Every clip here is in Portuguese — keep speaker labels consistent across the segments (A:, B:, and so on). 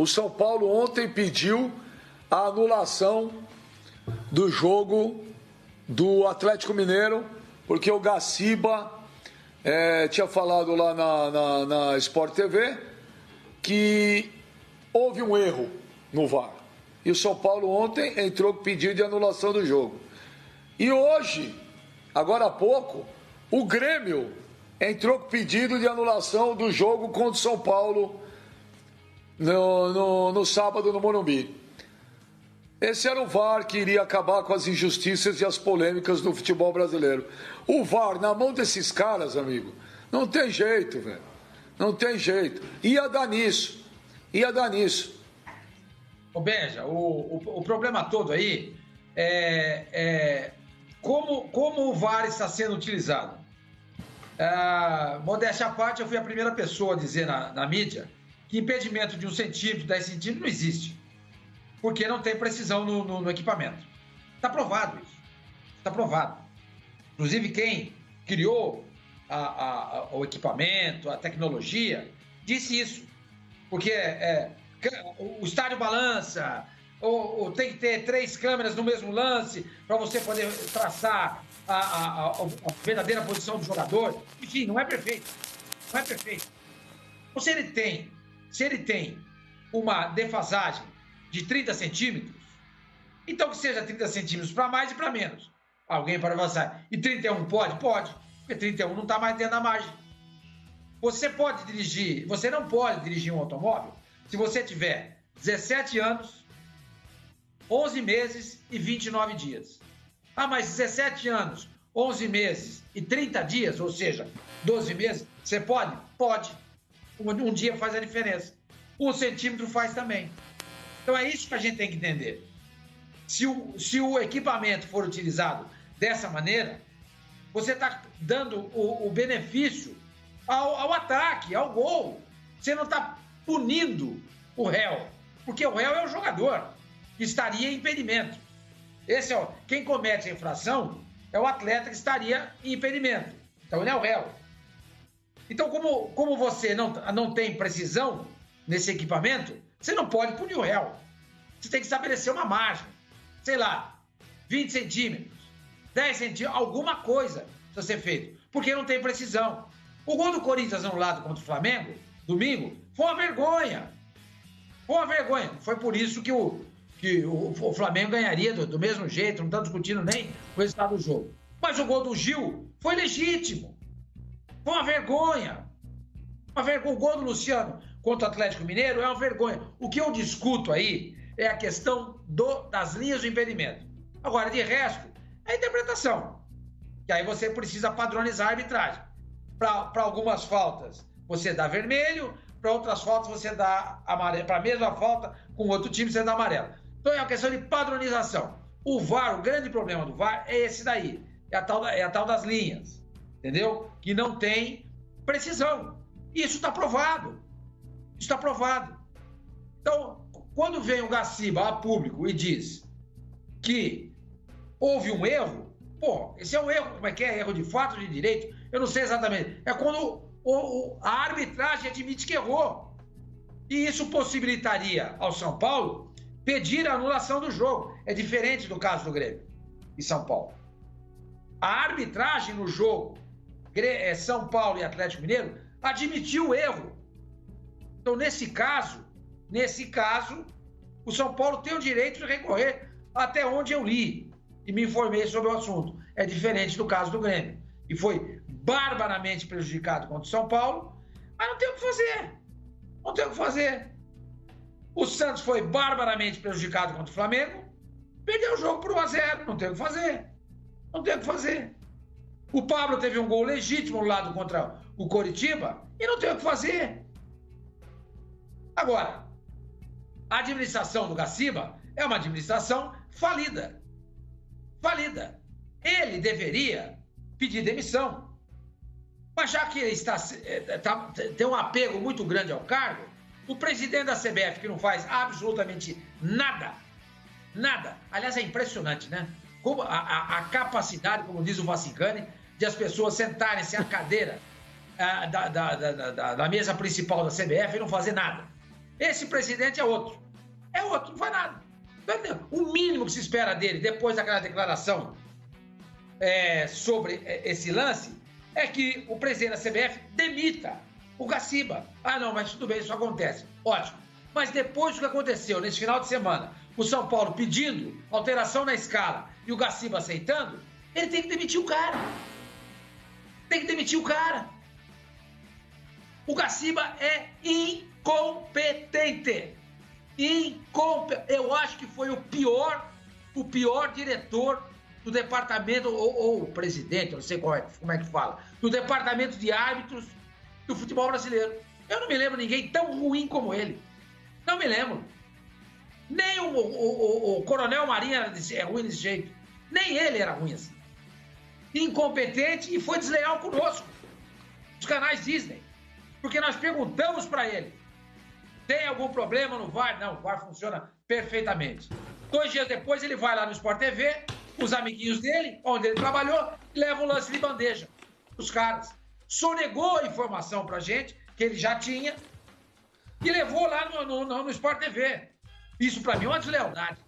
A: o São Paulo ontem pediu a anulação do jogo do Atlético Mineiro, porque o Gaciba tinha falado lá na Sport TV que houve um erro no VAR. E o São Paulo ontem entrou com pedido de anulação do jogo. E hoje, agora há pouco, o Grêmio entrou com pedido de anulação do jogo contra o São Paulo no sábado no Morumbi. Esse era o VAR que iria acabar com as injustiças e as polêmicas do futebol brasileiro. O VAR, na mão desses caras, amigo, não tem jeito, velho. Não tem jeito. Ia dar nisso.
B: Ô Benja, o problema todo aí é como o VAR está sendo utilizado. Modéstia à parte, eu fui a primeira pessoa a dizer na mídia que impedimento de 1 centímetro, 10 centímetros não existe. Porque não tem precisão no equipamento. Está provado isso. Está provado. Inclusive, quem criou o equipamento, a tecnologia, disse isso. Porque o estádio balança, ou tem que ter 3 câmeras no mesmo lance para você poder traçar a verdadeira posição do jogador. Enfim, não é perfeito. Não é perfeito. Ou se ele tem uma defasagem de 30 centímetros, então que seja 30 centímetros para mais e para menos. Alguém para avançar. E 31 pode? Pode. Porque 31 não está mais dentro da margem. Você não pode dirigir um automóvel se você tiver 17 anos, 11 meses e 29 dias. Mas 17 anos, 11 meses e 30 dias, ou seja, 12 meses, você pode? Pode. Um dia faz a diferença. 1 centímetro faz também. Então é isso que a gente tem que entender. Se o equipamento for utilizado dessa maneira, você está dando o benefício ao ataque, ao gol. Você não está punindo o réu, porque o réu é o jogador que estaria em impedimento. Quem comete a infração é o atleta que estaria em impedimento. Então ele é o réu. Então, como você não tem precisão nesse equipamento, você não pode punir o réu. Você tem que estabelecer uma margem. Sei lá, 20 centímetros, 10 centímetros, alguma coisa precisa ser feito. Porque não tem precisão. O gol do Corinthians anulado contra o Flamengo, domingo, foi uma vergonha. Foi uma vergonha. Foi por isso que o Flamengo ganharia do mesmo jeito, não estamos discutindo nem o resultado do jogo. Mas o gol do Gil foi legítimo. Foi uma vergonha. O gol do Luciano contra o Atlético Mineiro é uma vergonha. O que eu discuto aí é a questão das linhas do impedimento. Agora, de resto, é interpretação. Que aí você precisa padronizar a arbitragem. Para algumas faltas, você dá vermelho, para outras faltas, você dá amarelo. Para a mesma falta, com outro time, você dá amarelo. Então, é uma questão de padronização. O VAR, o grande problema do VAR é esse daí. É a tal das linhas. Entendeu? Que não tem precisão. Isso está provado. Está provado. Então, quando vem o Gaciba a público e diz que houve um erro, esse é um erro, como é que é? Erro de fato, de direito? Eu não sei exatamente. É quando a arbitragem admite que errou. E isso possibilitaria ao São Paulo pedir a anulação do jogo. É diferente do caso do Grêmio e São Paulo. A arbitragem no jogo São Paulo e Atlético Mineiro admitiu o erro. Então, nesse caso, o São Paulo tem o direito de recorrer até onde eu li e me informei sobre o assunto. É diferente do caso do Grêmio, e foi barbaramente prejudicado contra o São Paulo, mas não tem o que fazer. Não tem o que fazer. O Santos foi barbaramente prejudicado contra o Flamengo, perdeu o jogo por 1-0, não tem o que fazer. Não tem o que fazer. O Pablo teve um gol legítimo no lado contra o Coritiba e não tem o que fazer. Agora, a administração do Gaciba é uma administração falida. Falida. Ele deveria pedir demissão. Mas já que ele tem um apego muito grande ao cargo, o presidente da CBF, que não faz absolutamente nada, aliás, é impressionante, né? Como a capacidade, como diz o Vassicani, de as pessoas sentarem-se à cadeira da mesa principal da CBF e não fazer nada. Esse presidente é outro. É outro, não faz nada. O mínimo que se espera dele, depois daquela declaração sobre esse lance, é que o presidente da CBF demita o Gaciba. Ah, não, mas tudo bem, isso acontece. Ótimo. Mas depois do que aconteceu nesse final de semana, o São Paulo pedindo alteração na escala e o Gaciba aceitando, ele tem que demitir o cara. Tem que demitir o cara. O Gaciba é incompetente. Eu acho que foi o pior diretor do departamento, ou o presidente, eu não sei como é que fala, do departamento de árbitros do futebol brasileiro. Eu não me lembro ninguém tão ruim como ele. Não me lembro. Nem o Coronel Marinho é ruim desse jeito. Nem ele era ruim assim. Incompetente e foi desleal conosco. Os canais Disney. Porque nós perguntamos para ele: tem algum problema no VAR? Não, o VAR funciona perfeitamente. 2 dias depois ele vai lá no Sport TV, os amiguinhos dele, onde ele trabalhou, e leva o lance de bandeja. Os caras. Sonegou a informação pra gente, que ele já tinha, e levou lá no Sport TV. Isso pra mim é uma deslealdade.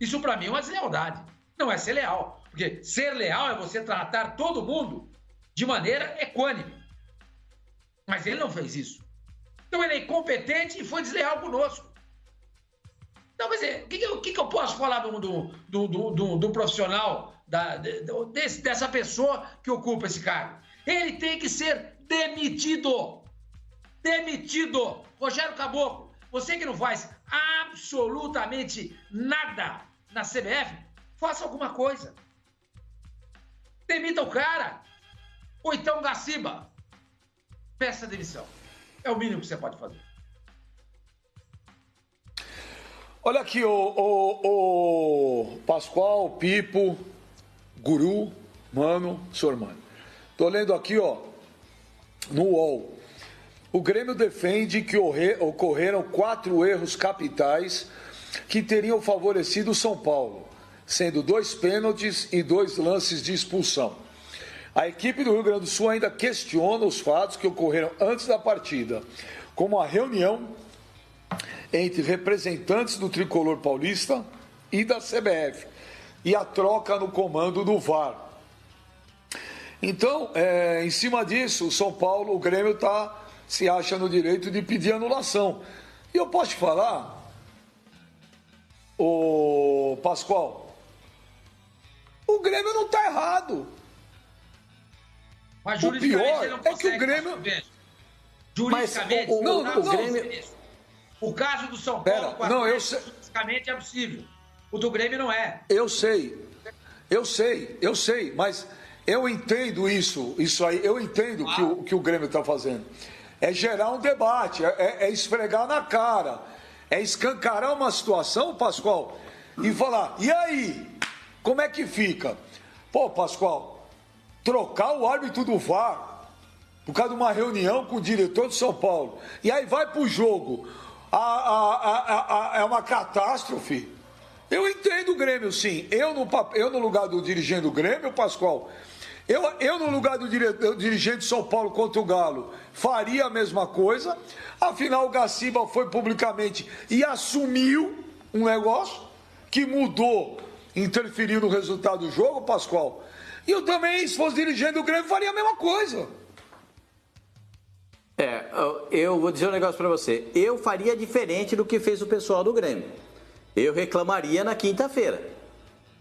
B: Isso pra mim é uma deslealdade. Não é ser leal. Porque ser leal é você tratar todo mundo de maneira equânime. Mas ele não fez isso. Então ele é incompetente e foi desleal conosco. Então, quer dizer, o que eu posso falar do profissional, dessa pessoa que ocupa esse cargo? Ele tem que ser demitido. Demitido. Rogério Caboclo, você que não faz absolutamente nada na CBF, faça alguma coisa. Demita o cara. Ou então Gaciba. Peça demissão. É o mínimo que você pode fazer.
A: Olha aqui, o Pascoal, Pipo, Guru, Mano, senhor Mano. Tô lendo aqui, ó, no UOL. O Grêmio defende que ocorreram 4 erros capitais que teriam favorecido o São Paulo, sendo 2 pênaltis e 2 lances de expulsão. A equipe do Rio Grande do Sul ainda questiona os fatos que ocorreram antes da partida, como a reunião entre representantes do tricolor paulista e da CBF e a troca no comando do VAR. Então, em cima disso, o São Paulo, o Grêmio se acha no direito de pedir anulação. E eu posso te falar, ô Pascoal, o Grêmio não está errado.
B: Mas
A: o pior
B: ele não
A: é que o Grêmio...
B: Juridicamente,
A: o Grêmio...
B: O caso do São Paulo, juridicamente é possível. O do Grêmio não é. Eu sei,
A: mas eu entendo isso aí, eu entendo que o Grêmio está fazendo. É gerar um debate, é esfregar na cara, é escancarar uma situação, Pascoal, e falar, e aí, como é que fica? Pô, Pascoal, trocar o árbitro do VAR por causa de uma reunião com o diretor do São Paulo, e aí vai pro jogo, é uma catástrofe. Eu entendo o Grêmio, sim. Eu no lugar do dirigente do Grêmio, Pascoal, eu no lugar do dirigente de São Paulo contra o Galo, faria a mesma coisa. Afinal, o Gaciba foi publicamente e assumiu um negócio que mudou, interferiu no resultado do jogo, Pascoal. E eu também, se fosse dirigente do Grêmio, faria a mesma coisa.
C: Eu vou dizer um negócio para você. Eu faria diferente do que fez o pessoal do Grêmio. Eu reclamaria na quinta-feira,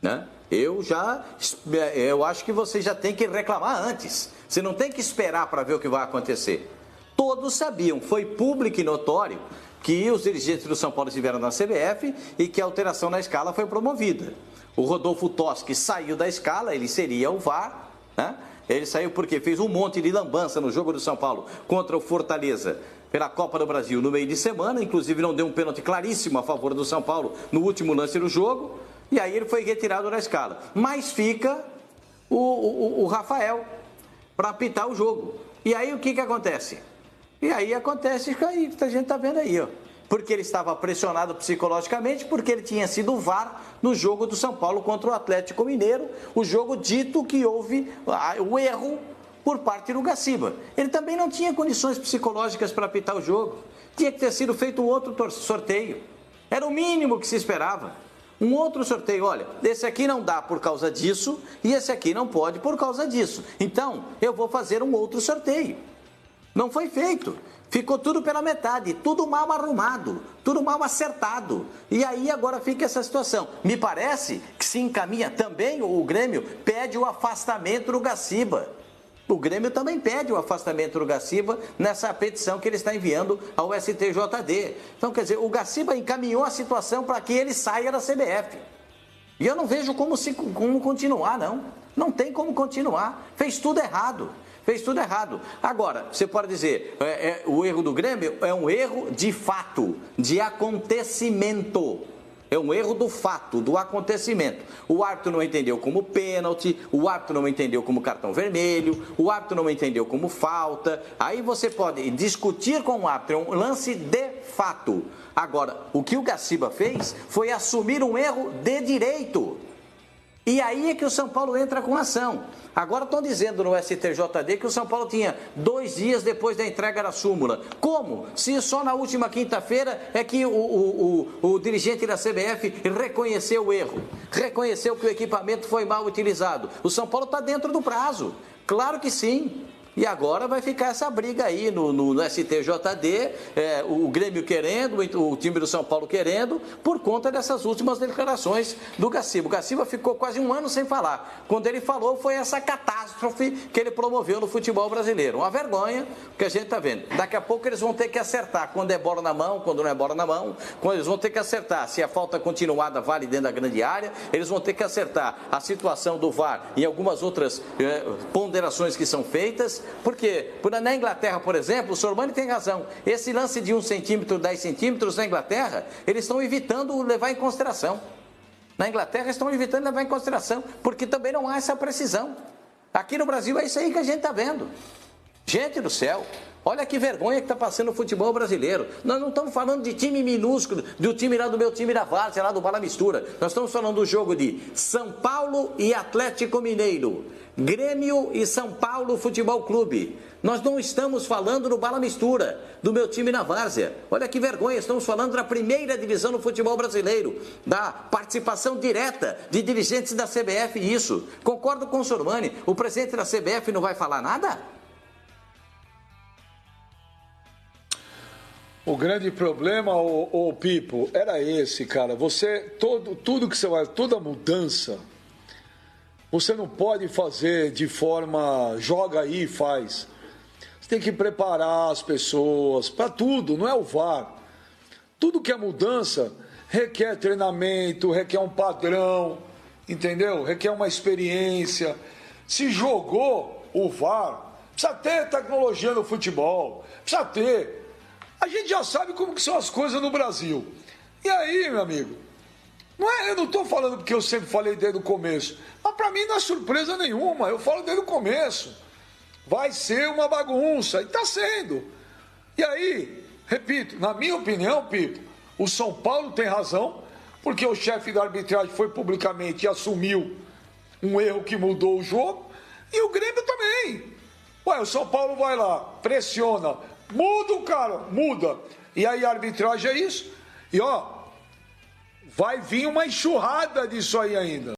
C: né? Eu acho que você já tem que reclamar antes. Você não tem que esperar para ver o que vai acontecer. Todos sabiam, foi público e notório que os dirigentes do São Paulo estiveram na CBF e que a alteração na escala foi promovida. O Rodolfo Toschi saiu da escala, ele seria o VAR, né? Ele saiu porque fez um monte de lambança no jogo do São Paulo contra o Fortaleza pela Copa do Brasil no meio de semana, inclusive não deu um pênalti claríssimo a favor do São Paulo no último lance do jogo, e aí ele foi retirado da escala. Mas fica o Rafael para apitar o jogo. E aí o que acontece? E aí acontece isso que a gente está vendo aí, ó. Porque ele estava pressionado psicologicamente, porque ele tinha sido VAR no jogo do São Paulo contra o Atlético Mineiro, o jogo dito que houve o erro por parte do Gaciba. Ele também não tinha condições psicológicas para apitar o jogo. Tinha que ter sido feito um outro sorteio. Era o mínimo que se esperava. Um outro sorteio, olha, esse aqui não dá por causa disso e esse aqui não pode por causa disso. Então, eu vou fazer um outro sorteio. Não foi feito. Ficou tudo pela metade, tudo mal arrumado, tudo mal acertado. E aí agora fica essa situação. Me parece que se encaminha também, o Grêmio pede o afastamento do Gaciba. O Grêmio também pede o afastamento do Gaciba nessa petição que ele está enviando ao STJD. Então, quer dizer, o Gaciba encaminhou a situação para que ele saia da CBF. E eu não vejo como continuar, não. Não tem como continuar. Fez tudo errado. Fez tudo errado. Agora, você pode dizer, o erro do Grêmio é um erro de fato, de acontecimento. É um erro do fato, do acontecimento. O árbitro não entendeu como pênalti, o árbitro não entendeu como cartão vermelho, o árbitro não entendeu como falta. Aí você pode discutir com o árbitro, é um lance de fato. Agora, o que o Gaciba fez foi assumir um erro de direito. E aí é que o São Paulo entra com ação. Agora estão dizendo no STJD que o São Paulo tinha 2 dias depois da entrega da súmula. Como? Se só na última quinta-feira é que o dirigente da CBF reconheceu o erro. Reconheceu que o equipamento foi mal utilizado. O São Paulo está dentro do prazo. Claro que sim. E agora vai ficar essa briga aí no STJD, o Grêmio querendo, o time do São Paulo querendo, por conta dessas últimas declarações do Gaciba. O Gaciba ficou quase 1 ano sem falar. Quando ele falou, foi essa catástrofe que ele promoveu no futebol brasileiro. Uma vergonha que a gente está vendo. Daqui a pouco eles vão ter que acertar quando é bola na mão, quando não é bola na mão. Quando eles vão ter que acertar se a falta continuada vale dentro da grande área. Eles vão ter que acertar a situação do VAR e algumas outras ponderações que são feitas. Porque na Inglaterra, por exemplo, o Sormani tem razão. Esse lance de 1 centímetro, 10 centímetros na Inglaterra, eles estão evitando levar em consideração. Na Inglaterra estão evitando levar em consideração, porque também não há essa precisão. Aqui no Brasil é isso aí que a gente está vendo. Gente do céu, olha que vergonha que está passando o futebol brasileiro. Nós não estamos falando de time minúsculo, do time lá do meu time da Várzea, lá do Bala Mistura. Nós estamos falando do jogo de São Paulo e Atlético Mineiro. Grêmio e São Paulo Futebol Clube. Nós não estamos falando do Bala Mistura, do meu time na Várzea. Olha que vergonha, estamos falando da primeira divisão do futebol brasileiro, da participação direta de dirigentes da CBF e isso. Concordo com o Sormani, o presidente da CBF não vai falar nada?
A: O grande problema, ô Pipo, era esse, cara. Tudo que você vai, toda mudança, você não pode fazer de forma, joga aí e faz. Você tem que preparar as pessoas para tudo, não é o VAR. Tudo que é mudança requer treinamento, requer um padrão, entendeu? Requer uma experiência. Se jogou o VAR, precisa ter tecnologia no futebol, precisa ter. A gente já sabe como que são as coisas no Brasil. E aí, meu amigo, eu não estou falando porque eu sempre falei desde o começo, mas para mim não é surpresa nenhuma, eu falo desde o começo. Vai ser uma bagunça, e está sendo. E aí, repito, na minha opinião, Pipo, o São Paulo tem razão, porque o chefe da arbitragem foi publicamente e assumiu um erro que mudou o jogo, e o Grêmio também. Ué, o São Paulo vai lá, pressiona, muda o cara, muda. E aí a arbitragem é isso. E ó, vai vir uma enxurrada disso aí ainda.